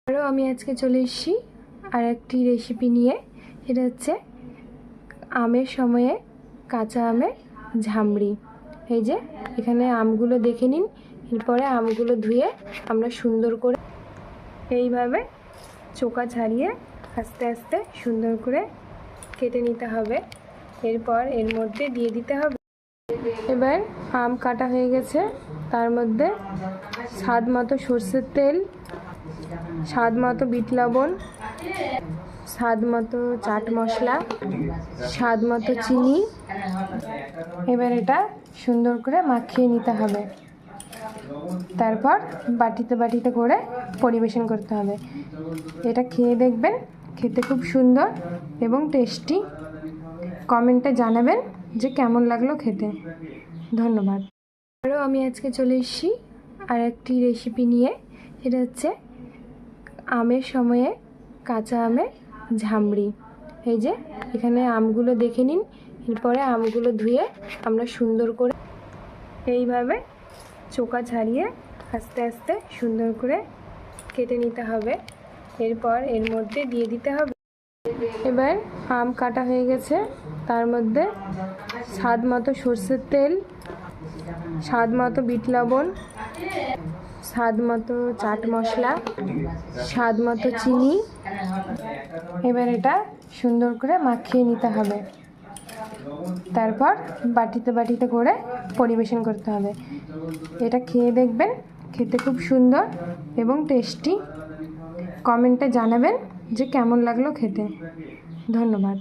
আরও আমি আজকে চলে এসেছি আর একটি রেসিপি নিয়ে। এটা হচ্ছে আমের সময়ে কাঁচা আমের ঝামড়ি। এই যে এখানে আমগুলো দেখে নিন, এরপরে আমগুলো ধুয়ে আমরা সুন্দর করে এইভাবে চোকা ছাড়িয়ে আস্তে আস্তে সুন্দর করে কেটে নিতে হবে। এরপর এর মধ্যে দিয়ে দিতে হবে। এবার আম কাটা হয়ে গেছে, তার মধ্যে স্বাদ মতো সর্ষের তেল, স্বাদ মতো বিট লবণ, স্বাদ মতো চাট মশলা, স্বাদ মতো চিনি। এবার এটা সুন্দর করে মাখিয়ে নিতে হবে। তারপর বাটিতে বাটিতে করে পরিবেশন করতে হবে। এটা খেয়ে দেখবেন, খেতে খুব সুন্দর এবং টেস্টি। কমেন্টে জানাবেন যে কেমন লাগলো খেতে। ধন্যবাদ। আরও আমি আজকে চলে এসেছি আর একটি রেসিপি নিয়ে। এটা হচ্ছে আমের সময়ে কাঁচা আমের ঝামড়ি। এই যে এখানে আমগুলো দেখে নিন, এরপরে আমগুলো ধুয়ে আমরা সুন্দর করে এইভাবে চোকা ছাড়িয়ে আস্তে আস্তে সুন্দর করে কেটে নিতে হবে। এরপর এর মধ্যে দিয়ে দিতে হবে। এবার আম কাটা হয়ে গেছে, তার মধ্যে স্বাদ মতো সর্ষের তেল, স্বাদ মতো বিট লবণ, স্বাদ মতো চাট মশলা, স্বাদ মতো চিনি। এবার এটা সুন্দর করে মাখিয়ে নিতে হবে। তারপর বাটিতে বাটিতে করে পরিবেশন করতে হবে। এটা খেয়ে দেখবেন, খেতে খুব সুন্দর এবং টেস্টি। কমেন্টে জানাবেন যে কেমন লাগলো খেতে। ধন্যবাদ।